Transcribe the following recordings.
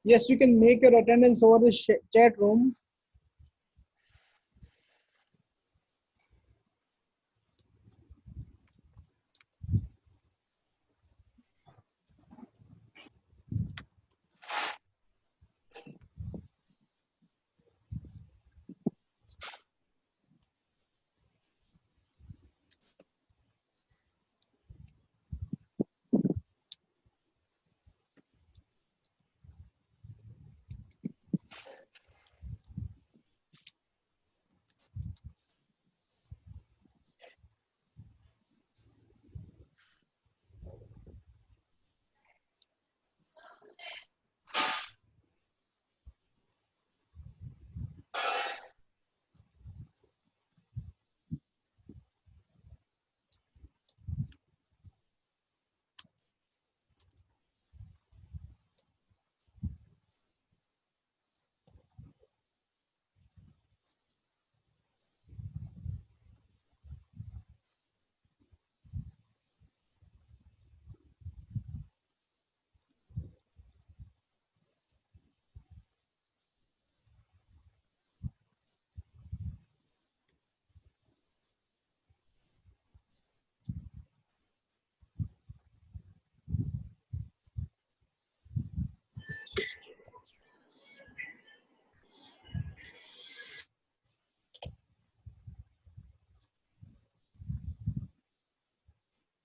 Yes, you can make your attendance over the chat room.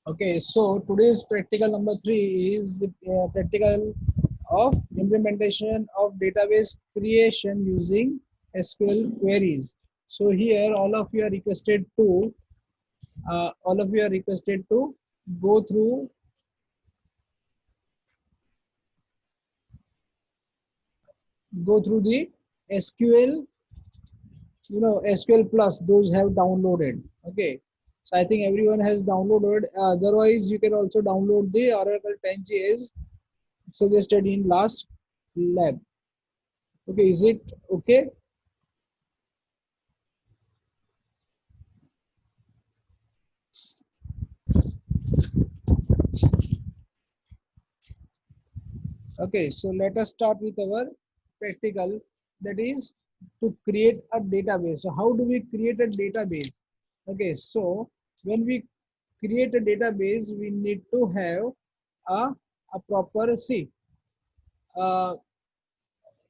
Okay, so today's practical number 3 is the practical of implementation of database creation using SQL queries. So here all of you are requested to go through the SQL, SQL plus those have downloaded. Okay, so I think everyone has downloaded. Otherwise, you can also download the Oracle 10J suggested in last lab. Okay, is it okay? Okay, so let us start with our practical, that is to create a database. So how do we create a database? Okay, so when we create a database, we need to have a proper see.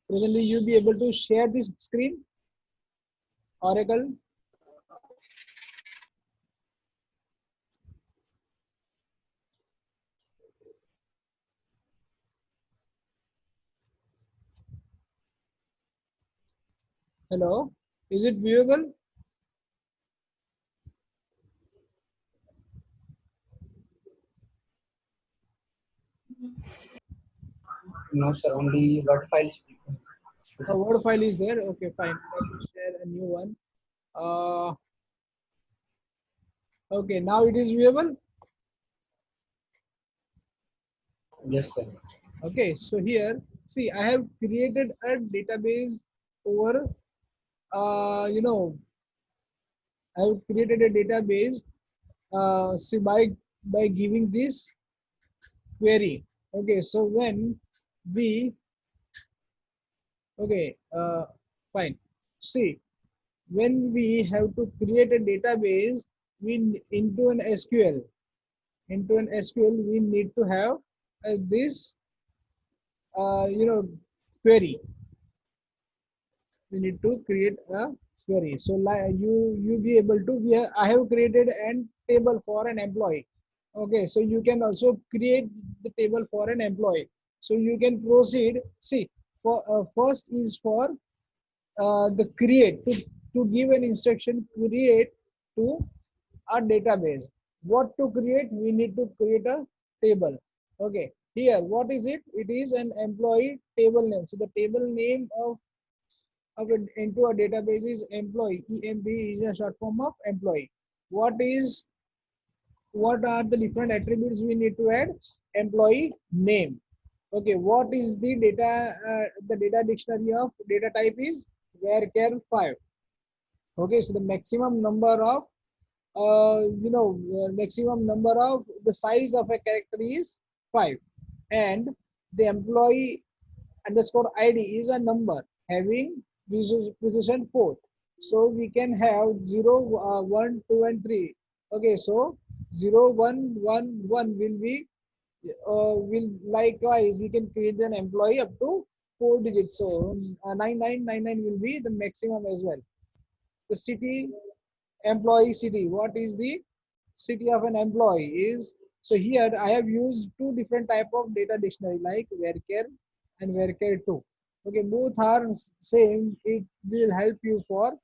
Presently, you'll be able to share this screen, Oracle. Hello, is it viewable? No, sir. Only Word files. A Word file is there. Okay, fine. Let me share a new one. Uh, okay, now it is viewable. Yes, sir. Okay, so here, see, I have created a database over, I have created a database, see, by giving this query. Okay, so when we, okay, fine. See, when we have to create a database, into an SQL, we need to have this, query. We need to create a query. So like you be able to, I have created an table for an employee. Okay, so you can also create the table for an employee. So you can proceed. See, for first is for the create, to give an instruction, create to a database. What to create? We need to create a table. Okay, here what is it? It is an employee table name. So the table name into a database is employee. EMB is a short form of employee. What are the different attributes we need to add? Employee name. Okay, what is the data dictionary of data type is varchar 5. Okay, so the maximum number of maximum number of the size of a character is 5, and the employee underscore id is a number having precision 4. So we can have 0, 1, 2 and 3. Okay, so 0, 1, 1, 1 will likewise we can create an employee up to 4 digits. So 9999 will be the maximum as well. The city, employee city, what is the city of an employee is, so here I have used two different type of data dictionary like varchar and varchar 2. Okay, both are same. It will help you for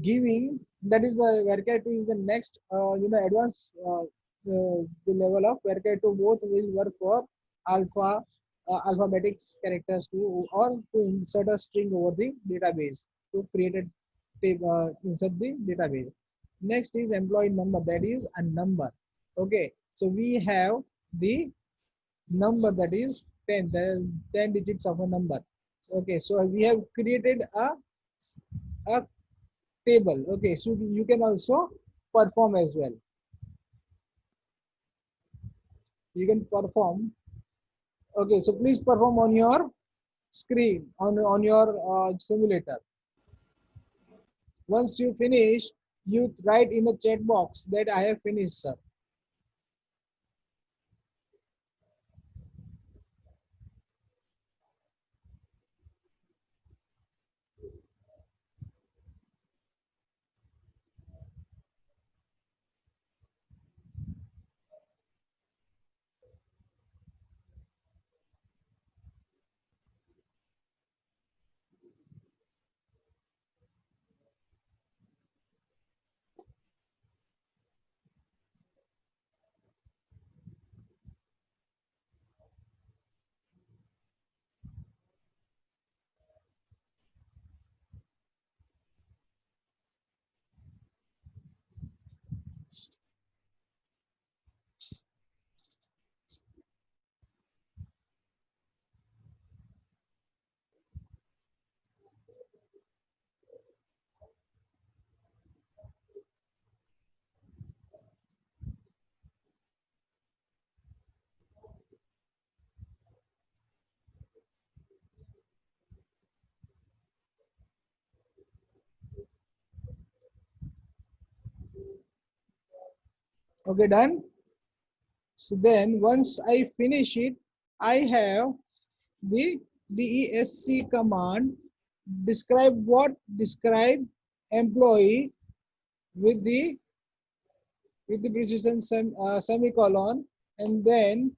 giving, that is the varchar 2 is the next advanced the level of varchar 2. Both will work for alpha alphabetic characters to, or to insert a string over the database to create a insert the database. Next is employee number, that is a number. Okay, so we have the number, that is 10, the 10 digits of a number. Okay, so we have created a table. Okay, so you can also perform as well. You can perform. Okay, so please perform on your screen, on your simulator. Once you finish, you write in the chat box that I have finished, sir. Okay, done. So then once I finish it, I have the DESC command. Describe employee with the precision semicolon, and then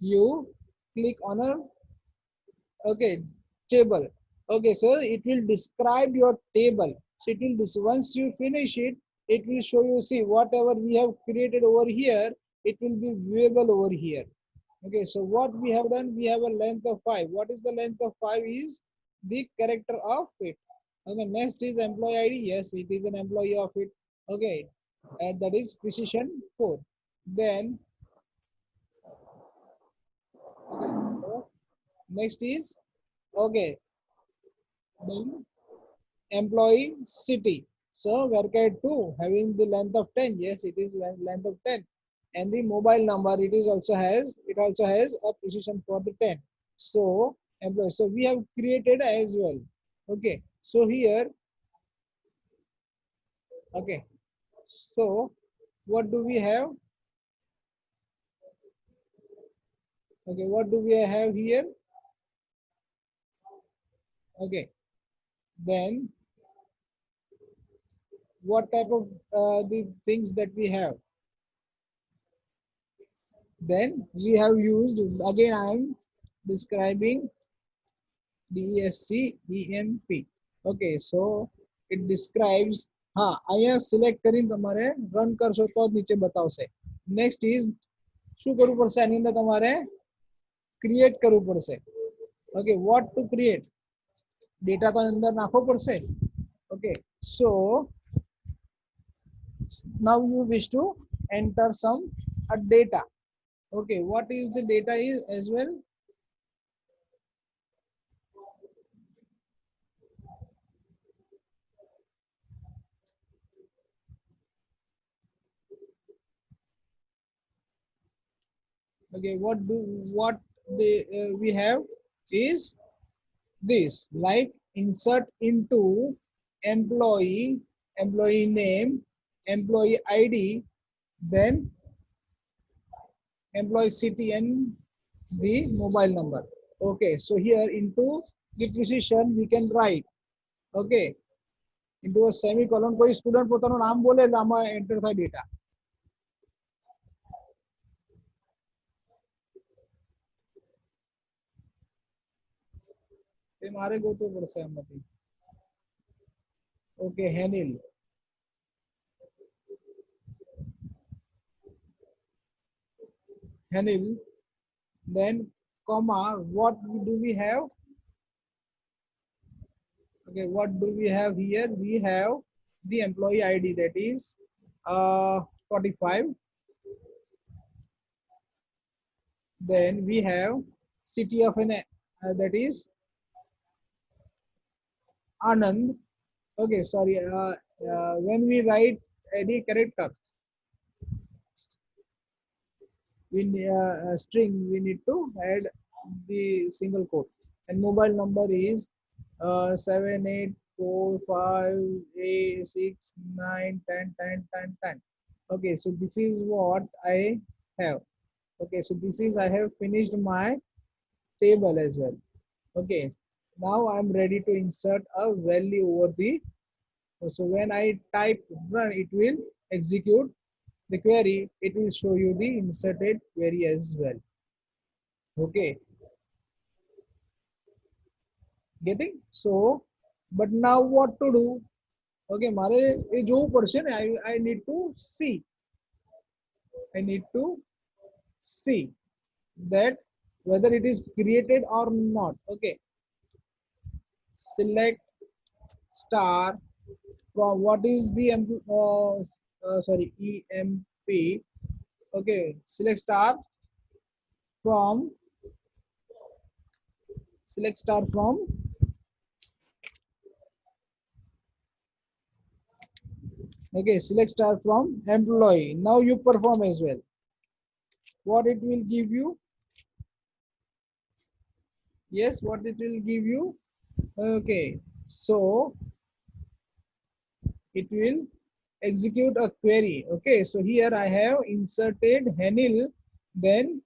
you click on a, okay, table. Okay, so it will describe your table. So it will once you finish it, it will show you, see, whatever we have created over here, it will be viewable over here. Okay, so what we have done, we have a length of 5. What is the length of 5 is the character of it. Okay, next is employee ID. Yes, it is an employee of it. Okay, and that is precision 4. Then, okay, so next is, okay, then employee city. So varchar 2 having the length of 10. Yes, it is length of 10. And the mobile number, it also has a precision for the 10. So employee. So we have created as well. Okay. So here, okay. So what do we have? Okay, what do we have here? Okay. Then what type of the things that we have? Then we have used, again I am describing DESC Okay, so it describes, હા અહીંયા select કરીને તમારે run કરશો તો જ નીચે બતાવશે. Next is શું કરવું પડશે આની અંદર તમારે ક્રિએટ કરવું પડશે. Okay, vote to create, data તો અંદર નાખવો પડશે. Okay, so now you wish to enter some data. Okay, what is the data is as well? Okay, what we have is this, like insert into employee, employee name, employee ID, then employee city and the mobile number. Okay, so here into the precision we can write, okay, into a semicolon. કોઈ student પોતાનું નામ બોલે એટલે આમાં enter થાય data. એ મારે ગોતવું પડશે આમાંથી. Okay, Henil. Hanil, then comma, what do we have? Okay, what do we have here? We have the employee ID, that is 45. Then we have city of an that is Anand. Okay, sorry, when we write any character string, we need to add the single quote. And mobile number is 784586910110. Okay, so this is what I have. Okay, so this is, I have finished my table as well. Okay, now I'm ready to insert a value over the, so when I type run, it will execute the query. It will show you the inserted query as well. Okay, getting? So but now what to do? Okay, મારે એ જોવું પડશે ને. I need to see, I need to see that whether it is created or not. Okay, select star from what is the sorry, emp. Okay, select star from, select star from, okay, select star from employee. Now you perform as well. What it will give you? Yes, what it will give you? Okay, so it will execute a query. Okay, so here I have inserted Hanil, then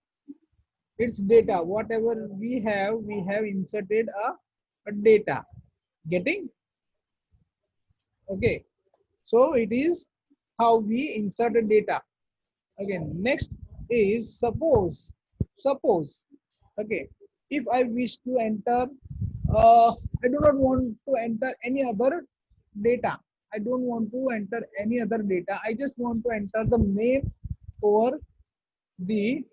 its data, whatever we have inserted a data. Getting? Okay, so it is how we insert a data. Again, next is suppose, okay, if I wish to enter, I do not want to enter any other data. I don't want to enter any other data. I just want to enter the name over the,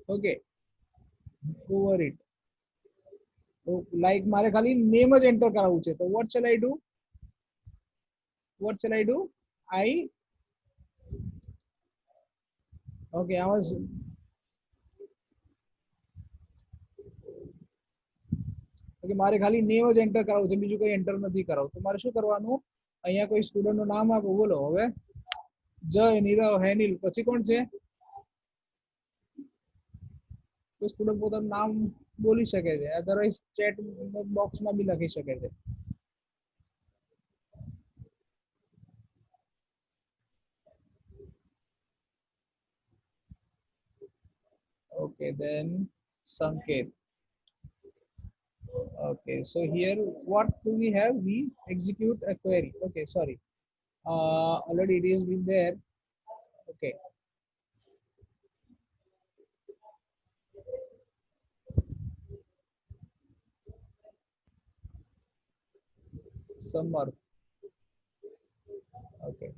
okay, over it. So like મારે ખાલી name જ enter કરાવવું છે. તો what shall I do? What shall I do? Okay, I was, okay, મારે ખાલી name જ enter કરાવવું છે, બીજું કોઈ enter નથી કરાવવું. તો મારે શું કરવાનું? અહીંયા કોઈ સ્ટુડન્ટ નું નામ આપો. બોલો હવે. જય, નીરવ, હેનિલ, પછી કોણ છે? કોઈ સ્ટુડન્ટ પોતાનું નામ બોલી શકે છે, અધરવાઇઝ ચેટ બોક્સમાં બી લખી શકે છે. Okay, then Sanket. Okay, so here what do we have? We execute a query. Okay, sorry, already it is been there. Okay, summer. Okay,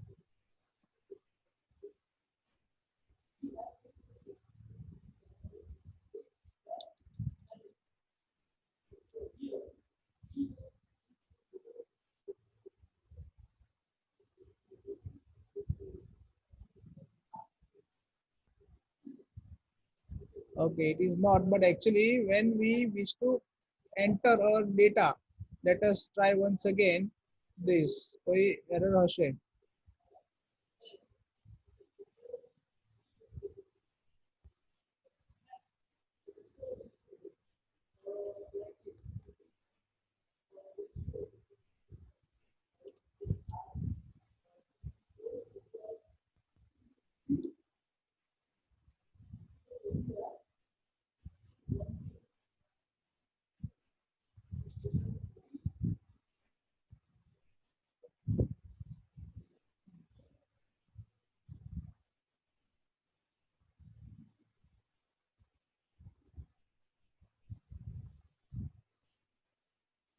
okay, it is not, but actually when we wish to enter our data, let us try once again this. કોઈ error હશે?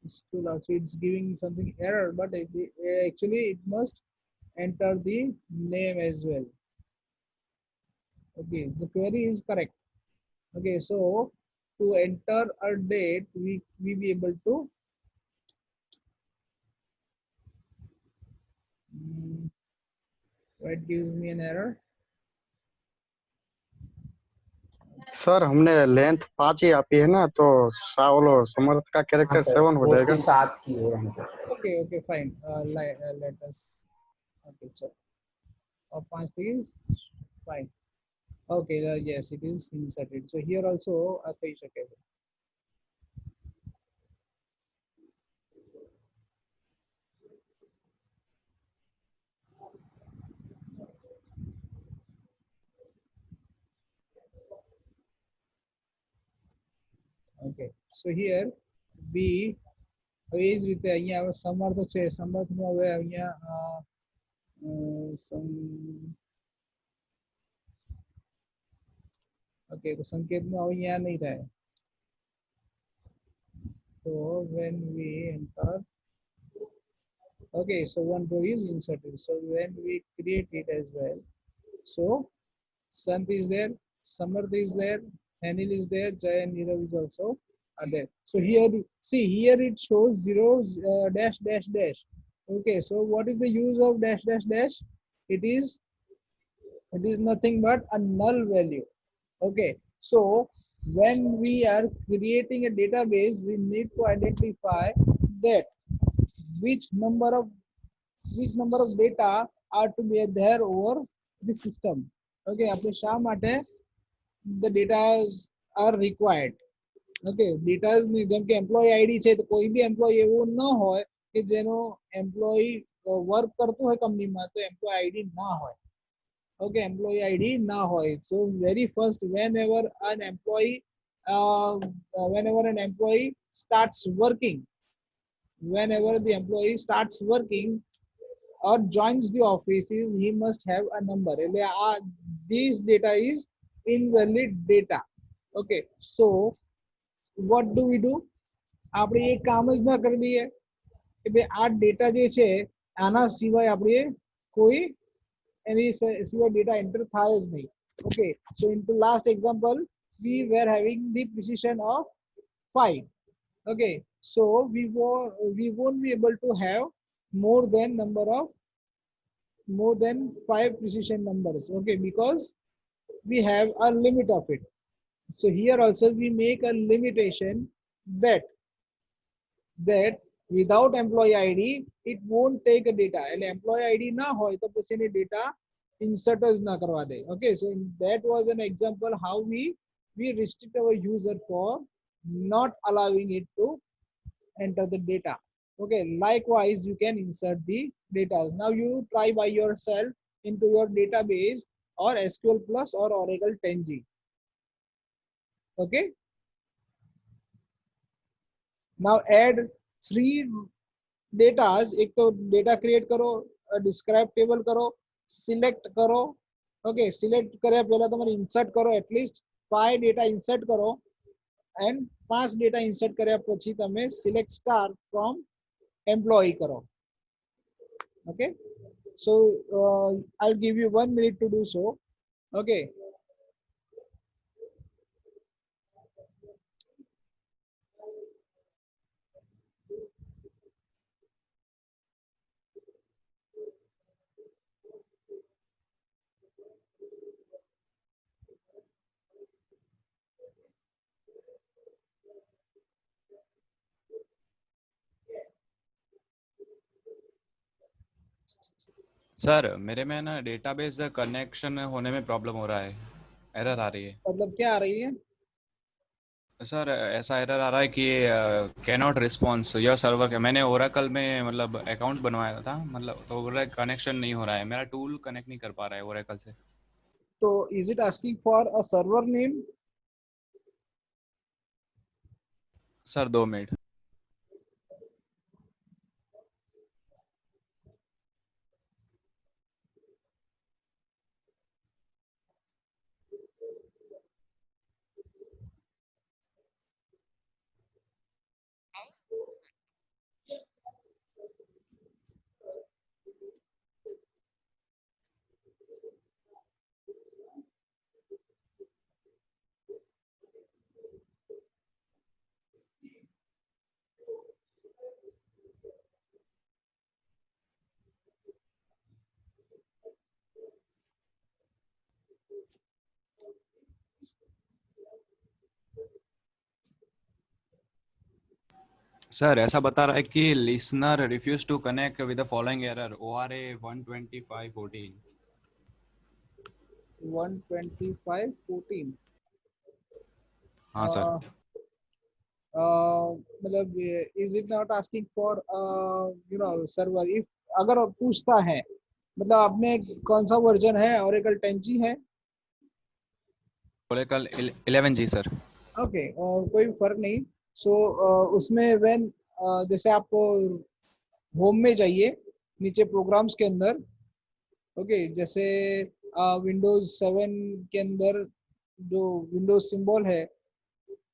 It's too loud. So it's giving something error, but actually it must enter the name as well. Okay, the query is correct. Okay, so to enter a date, we be able to what gives me an error. Sir हमने length 5 ही आपी है ना, तो सावलो समर्थ का हाँ character sir, 7 हो वो जाएगा। उसके साथ की है हमको। Okay, okay, fine. Let us. Okay, so 5 is fine. Okay, yes, it is inserted. So here also થઈ શકે છે. Okay, so here B હવે એ જ રીતે અહીંયા હવે સમર્થ છે, સમર્થમાં હવે અહીંયા ઓકે તો સંકેતમાં હવે અહીંયા નહીં થાય. So when we enter, okay, so one row is inserted. So when we create it as well, so Sant is there, Samarth is there, Anil is there, Jay and Nirav is also are there. So here, see here it shows zeros dash dash dash. Okay, so what is the use of dash dash dash? It is nothing but a null value. Okay, so when we are creating a database, we need to identify that which number of data are to be there over the system. Okay, આપણે શા માટે the data are required. Okay, data ની જેમ કે employ ID છે તો કોઈ બી employ એવું ન હોય કે જેનો એમ્પ્લોય વર્ક કરતું હોય કંપનીમાં તો એમ્પ્લોય આઈડી ના હોય. Okay, employee ID na hoy. So very first, whenever an employee starts working, whenever the employee starts working or joins the offices, he must have a number. This data is invalid data. Okay, so what do we do? આપણે એ કામ જ ના કરી દઈએ કે ભાઈ આ data જે છે આના સિવાય આપણે કોઈ any SQL data enter થાય જ નહીં. Okay, so into last example we were having the precision of 5. Okay, so we won't be able to have more than 5 precision numbers. Okay, because we have a limit of it. So here also we make a limitation that without employee ID it won't take a data. એટલે employee ID ના હોય તો પછી એની data insert જ ના કરવા દે. Okay, so that was an example how we restrict our user for not allowing it to enter the data. Okay, likewise you can insert the data. Now you try by yourself into your database or SQL Plus or Oracle 10G. Okay, now add 3 datas. एक तो data create करो, describe table करो, select करो. Okay, select કર્યા પહેલા તમારે insert કરો, at least 5 data insert કરો એન્ડ 5 ડેટા ઇન્સર્ટ કર્યા પછી તમે સિલેક્ટ સ્ટાર ફ્રોમ એમ્પ્લોયી કરો. Okay, so I'll give you 1 minute to do so. Okay, sir मेरे में ना डेटाबेस कनेक्शन होने में प्रॉब्लम हो रहा है, एरर आ रही है. मतलब क्या आ रही है? सर ऐसा एरर आ रहा है कि can not response your server के. मैंने ओरेकल में मतलब अकाउंट बनवाया था, मतलब तो बोल रहा है कनेक्शन नहीं हो रहा है, मेरा टूल कनेक्ट नहीं कर पा रहा है ओरेकल से. तो is it asking for a server name? Sir 2 minute. Sir ऐसा बता रहा है कि listener refuse to connect with the following error ORA 12514। 12514 हाँ सर। मतलब is it not asking for server if अगर पूछता है मतलब आपने कौन सा वर्जन है ओरेकल 10G है ओरेकल 11G सर। ओके कोई फर्क नहीं सो उसमें व्हेन जैसे आपको होम में जाइए नीचे प्रोग्राम्स के अंदर ओके जैसे विंडोज 7 के अंदर जो विंडोज सिंबल है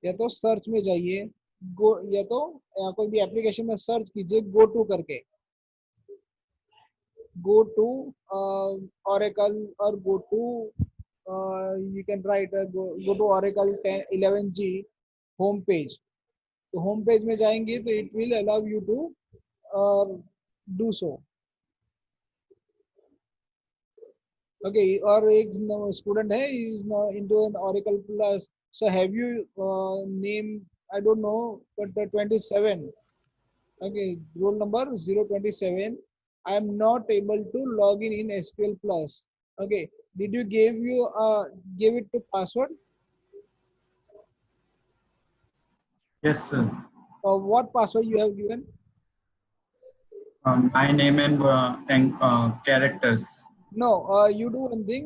या तो सर्च में जाइए गो या तो कोई भी एप्लीकेशन में सर्च कीजिए गो टू करके go to Oracle or go to you can write go to Oracle 10 11G home page तो होम पेज में जाएंगे तो it will allow you to do so okay और एक स्टूडेंट है is into an Oracle plus so have you name I don't know but the 27 okay roll number 027 I am not able to log in SQL plus okay did you give it to password Yes, sir. what password you have given My name and characters. no you do one thing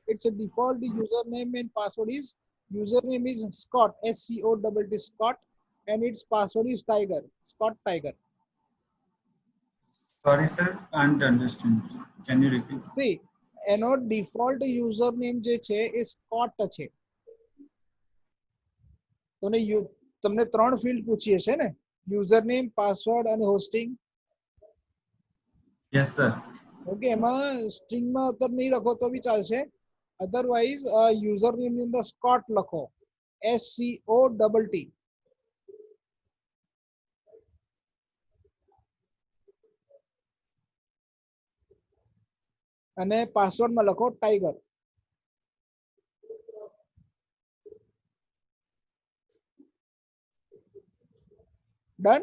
it's a default username and password is username is Scott SCOTT Scott and its password is Tiger Scott Tiger Sorry, sir. Can't understand. Can you repeat? see એનો default username જે છે એ Scott છે તમને ત્રણ field પૂછી હશે ને username password અને હોસ્ટિંગ Yes, sir. ઓકે એમાં સ્ટ્રિંગમાં અત્યારે નહીં લખો તો બી ચાલશે અધરવાઇઝ યુઝરનેમ ની અંદર સ્કોટ લખો SCOTT અને પાસવર્ડમાં લખો ટાઈગર ડન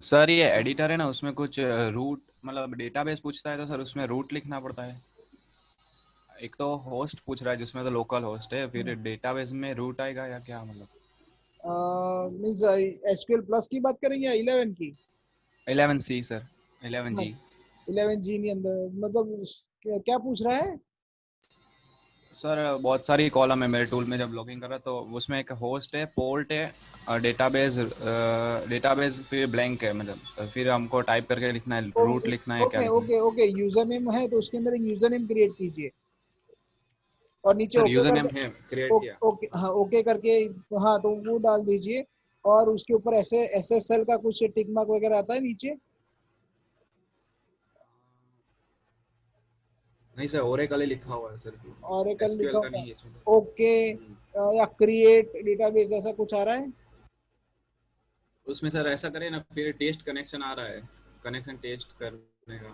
सर ये एडिटर है ना उसमें कुछ रूट मतलब डेटाबेस पूछता है तो सर उसमें रूट लिखना पड़ता है। एक तो होस्ट पूछ रहा है जिसमें तो लोकल होस्ट है फिर डेटाबेस में रूट आएगा या क्या मतलब। मींस SQL प्लस की बात करेंगे या 11 की 11C सर 11G। 11G ની અંદર मतलब क्या पूछ रहा है सर बहुत सारी कॉलम है मेरे टूल में जब लॉगिन कर रहा तो उसमें एक होस्ट है पोर्ट है और डेटाबेस फिर ब्लैंक है मतलब फिर हमको टाइप करके लिखना है रूट लिखना है क्या ओके लिखना है। ओके ओके यूजर नेम है तो उसके अंदर एक यूजर नेम क्रिएट कीजिए और नीचे सर ओके यूजर नेम करके है क्रिएट किया। ओके हाँ ओके करके हाँ तो वो डाल दीजिए और उसके ऊपर ऐसे SSL का कुछ टिक मार्क वगैरह आता है नीचे नहीं सर ओरेकल ही लिखा हुआ है सर Oracle लिखा एसक्यूएल का हुआ नहीं है है इसमें। ओके या क्रिएट डेटाबेस ऐसा कुछ आ रहा है उसमें सर ऐसा करें ना फिर टेस्ट कनेक्शन आ रहा है कनेक्शन टेस्ट करने का।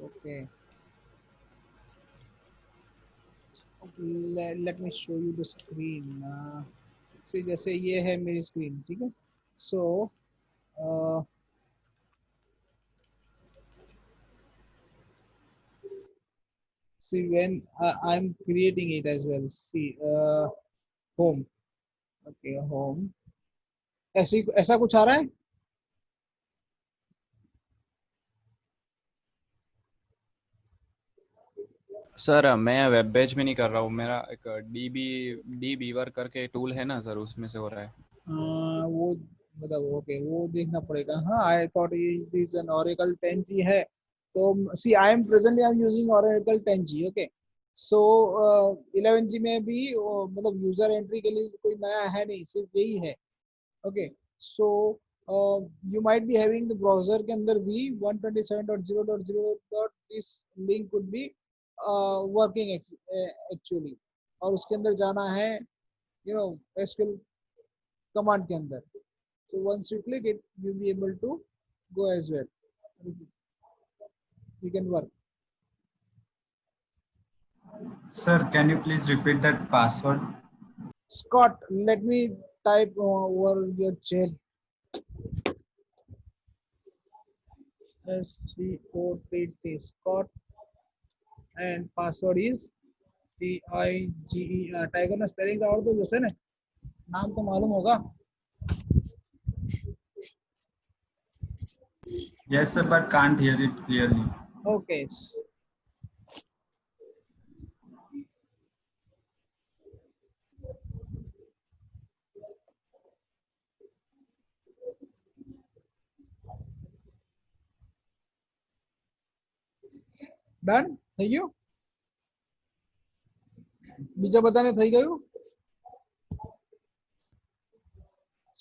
Okay let me show you the screen से जैसे ये है मेरी स्क्रीन ठीक है सो see when I'm creating it as well see home okay home ऐसी ऐसा कुछ आ रहा है सर मैं वेब पेज में नहीं कर रहा हूँ मेरा एक डी बीवर करके टूल है ना सर उसमें से हो रहा है। वो मतलब ओके वो देखना पड़ेगा हाँ I thought it is an Oracle 10G है तो see I am presently I am using Oracle 10G okay so 11G में भी मतलब यूजर एंट्री के लिए कोई नया है नहीं सिर्फ यही है okay so you might be having the browser के अंदर भी 127.0.0. This link could be working actually और उसके अंदर जाना है यू नो SQL कमांड के अंदर so once you click it you'll be able to go as well you can work. Sir, can you please repeat that password? Scott, let me type over your chat. SCOTT, Scott, and password is TIGE. Tiger ना spelling और तो जैसे ना नाम तो मालूम होगा. Yes, sir, but can't hear it clearly. Okay. Done? થઈ ગયું? બીજા બધાને થઈ ગયું?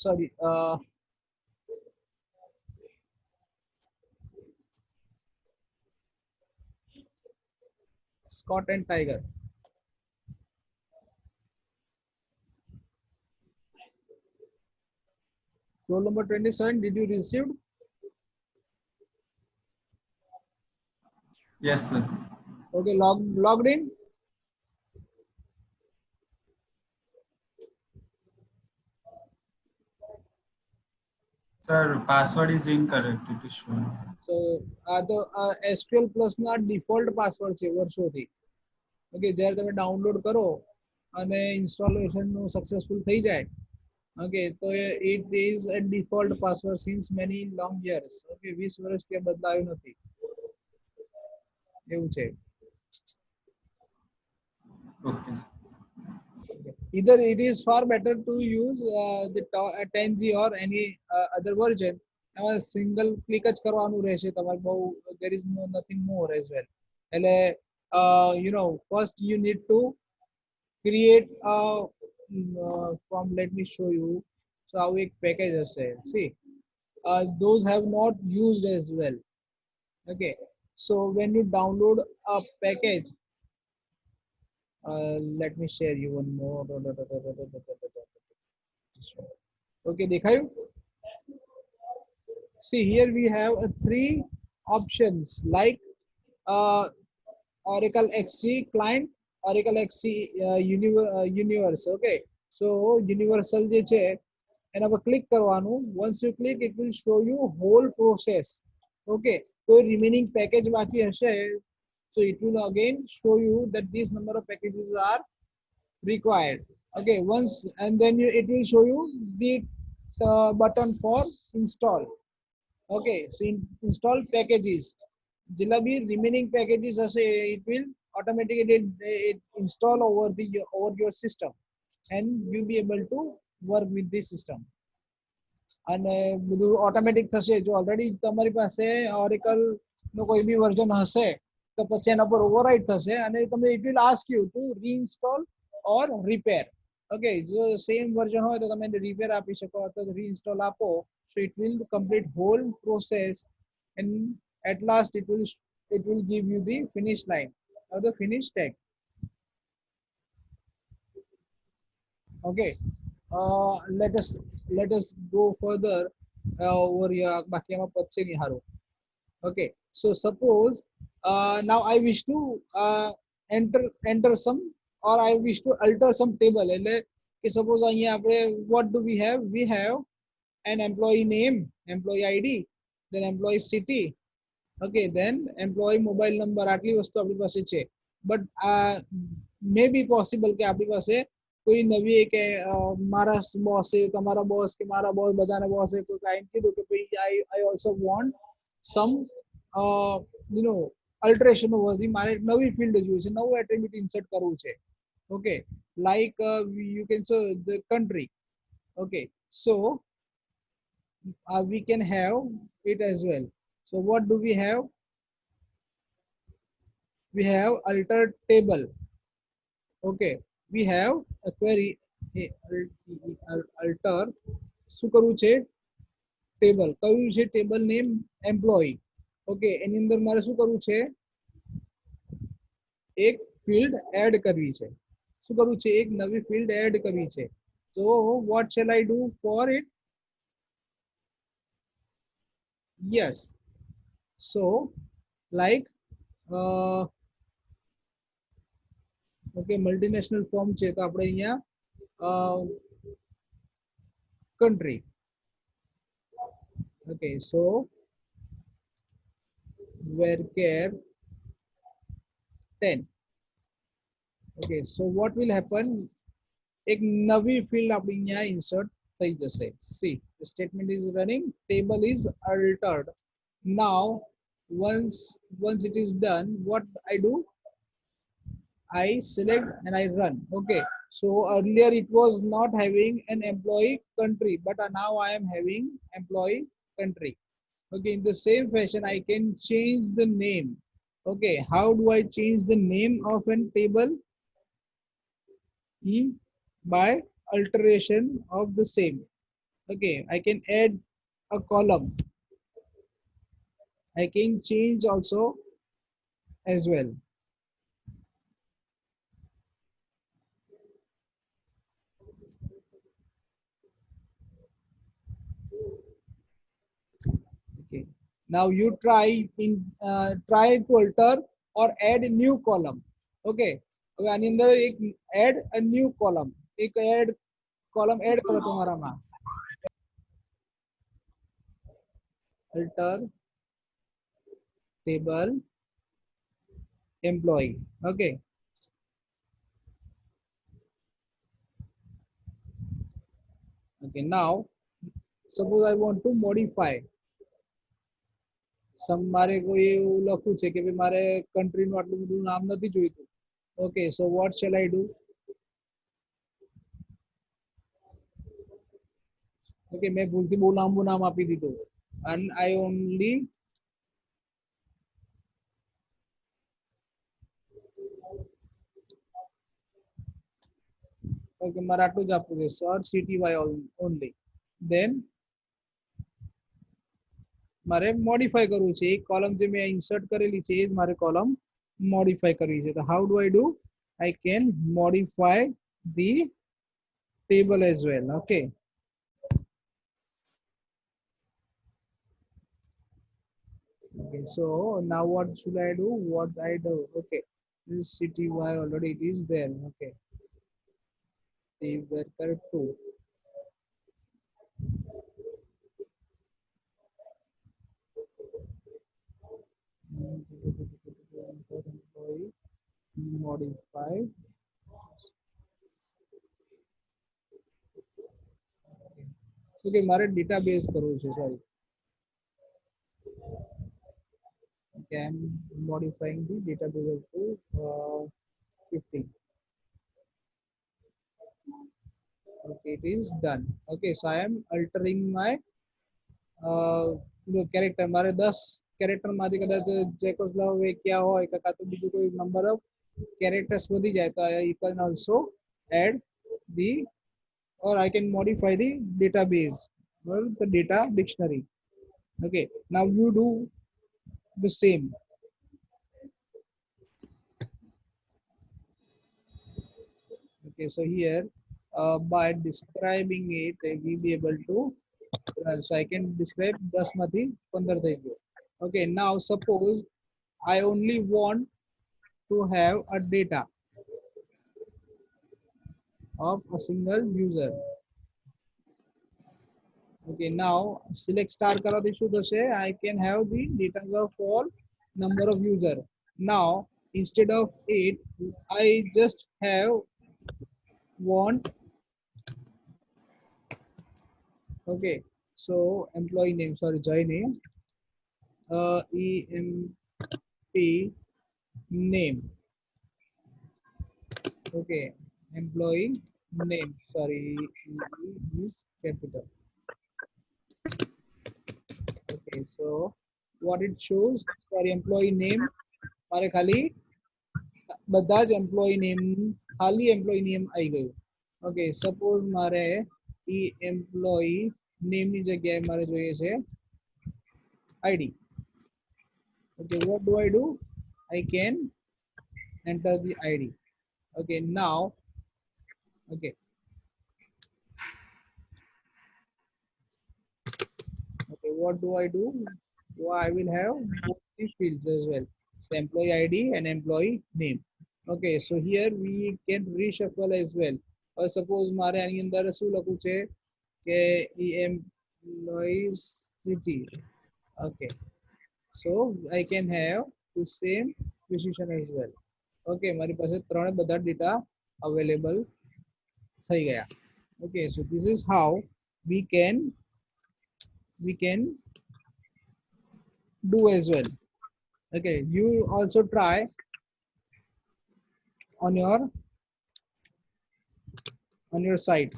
Sorry. Scott and Tiger. Roll number 27. Did you receive? Yes, sir. Okay. Logged in. Sir, password is incorrect. It is showing. So the SQL Plus ના default password છે વર્ષોથી. Okay. જ્યારે તમે download કરો અને installation નું successful થઈ જાય. Okay. તો it is a default password since many long years. Okay. 20 વર્ષથી આ બદલાયું નથી. એવું છે. Okay. Either it is far better to use the 10G or any other version. Single click જ કરવાનું રહેશે તમારે બહુ, there is nothing more as well. એટલે you know, first you need to create from, let me show you. So આવું એક package હશે. See, those have not used as well. Okay, so when you download a package, let me share you one more. Okay, dekhayu? See, here we have three options like Oracle XC client, Oracle XC universe. Okay, so universal je છે એના પર click કરવાનું. Once you click, it will show you whole process. Okay, so remaining package બાકી હશે, so it will again show you that this number of packages are required. Okay, once, and then it will show you the button for install. Okay, so install packages. જેટલા બી remaining packages હશે, it will automatically it install over your system, and you'll be able to work with this system. અને બધું automatic થશે. જો already તમારી પાસે Oracle નો કોઈ બી version હશે તો પછી એના પર ઓવરરાઇટ થશે અને તમને it will ask you to reinstall or repair. Okay, જો સેમ વર્ઝન હોય તો તમે રિપેર આપી શકો અથવા reinstall આપો. So it will complete whole process, and at last it will give you the finish line or the finish tag. Okay, let us go further over here. બાકી આમાં પતશે નહીં હારું. Okay, so suppose now I wish to enter some, or I wish to alter some table. એટલે કે suppose અહીંયા આપણે what do we have? We have an employee name, employee ID, then employee city. Okay, then employee mobile number. આટલી વસ્તુ આપણી પાસે છે. But may be possible કે આપણી પાસે કોઈ નવી એક મારા બોસ છે, તમારા બોસ કે મારા બોસ, બધાના બોસ છે, કોઈ ક્લાયન્ટ કીધું કે ભાઈ I also want some you know alteration over the મારે નવી ફિલ્ડ જોઈએ છે, નવું એટ્રીબ્યુટ ઇન્સર્ટ કરવું છે. Okay, like you can say the country. Okay, so we can have it as well. So what do we have? We have alter table. Okay, we have a query alter શું કરવું છે? Table. કયું છે? Table name employee. Okay, એની અંદર મારે શું કરવું છે? એક ફિલ્ડ એડ કરવી છે. શું કરવું છે? એક નવી ફિલ્ડ એડ કરવી છે. So what shall I do for it? Yes, so like okay, multinational firm છે તો આપણે અહીંયા country. Okay, so varchar 10. Okay, so what will happen, एक नवी फील्ड આપણી અહીંયા insert થઈ જશે. See, the statement is running, table is altered. Now once it is done, what I do, I select and I run. Okay, so earlier it was not having an employee country, but now I am having employee country. Okay, in the same fashion I can change the name. Okay, how do I change the name of a table? By alteration of the same. Okay, I can add a column, I can change also as well. Okay, now you try to alter or add a new column. Okay, હવે આની અંદર એક add a new column, એક add column add કરો તમારામાં, alter table employee. Okay, okay, now suppose I want to modify some, મારે કોઈ એવું લખવું છે કે ભાઈ મારે કન્ટ્રીનું આટલું બધું નામ નથી જોઈતું. Okay, so what shall I do? Okay, મેં ભૂલથી બહુ લાંબુ નામ આપી દીધું, and I only okay મારે આટલું જ આપવું છે, sir cty only. Then મારે મોડિફાઈ કરવું છે, એક કોલમ જે મેં ઇન્સર્ટ કરેલી છે એ જ મારે કોલમ મોડિફાઈ કરવી છે. તો how do I do? I can modify the table as well. Okay, okay, so now what should I do? What I do? Okay, this cty already it is there. Okay, the worker 2. Employee modify. Okay, મારે database કરવું છે, sorry. Okay, I'm modifying the database up to 50. Okay, it is done. Okay, so I am altering my character. મારે 10 character માંથી કદાચ જેકોસ્લાવ ક્યાં હોય કાં તો બીજું કોઈ number of characters વધી જાય તો you can also add the, or I can modify the database or the data dictionary. Okay, now you do the same. Okay, so here by describing it we'll be able to so I can describe 10 માંથી 15 થઈ ગયો. Okay, now suppose I only want to have a data of a single user. Okay, now select star કરાવતી શું થશે? I can have the data of all number of user. Now instead of 8 I just have want. Okay, so employee name, sorry, join name, emp name. Okay, employee name, sorry, is capital. Okay, so what it shows, sorry, employee name મારે ખાલી બધા જ employee name, ખાલી employee name આવી ગયું. Okay, suppose મારે ઈ employee name ની જગ્યાએ મારે જોઈએ છે id. Okay, what do I do? I can enter the id. Okay, now okay, okay, what do I do? Well, I will have both fields as well. So employee ID and employee name. Okay, so here we can reshuffle as well. Or suppose મારે આની અંદર શું લખવું છે કે employees city. Okay, so I can have the same precision as well. Okay, મારી પાસે ત્રણે બધા ડેટા અવેલેબલ થઈ ગયા. Okay, so this is how we can do as well. Okay, you also try on your site.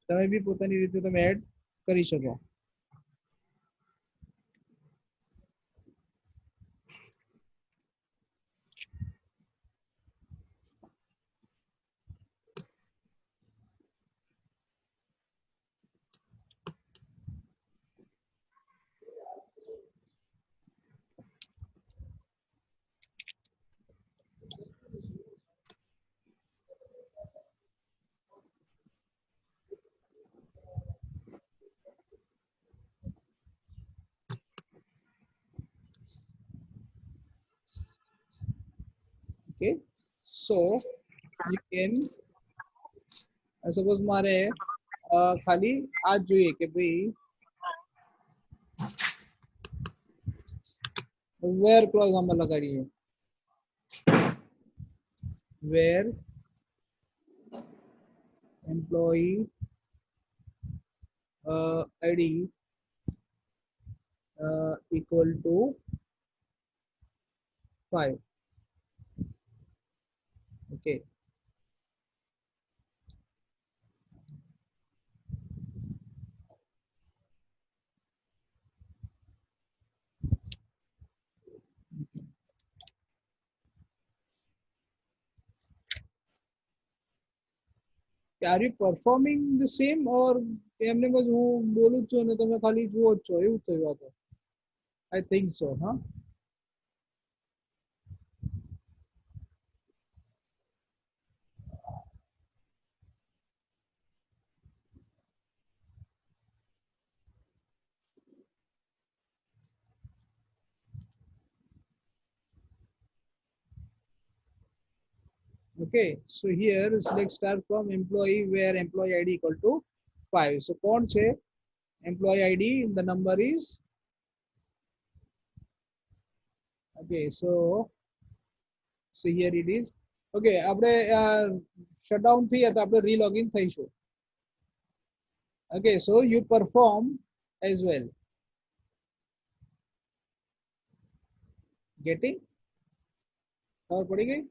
તમે બી પોતાની રીતે તમે એડ કરી શકો. Okay, so you can suppose મારે ખાલી આ જોઈએ કે ભાઈ where clause આમાં લગાડીએ. Where employee ID equal to 5. Okay, are you performing the same or એમને બસ હું બોલું જ છું અને તમે ખાલી જુઓ જ છો એવું થયું આ તો. I think so, huh? Okay, so here select start from employee where employee ID equal to 5. So કોણ છે employee ID, the number is okay, so here it is. Okay, આપણે shutdown થઈએ તો આપણે relogin થઈશું. Okay, so you perform as well. Getting? ખબર પડી ગઈ?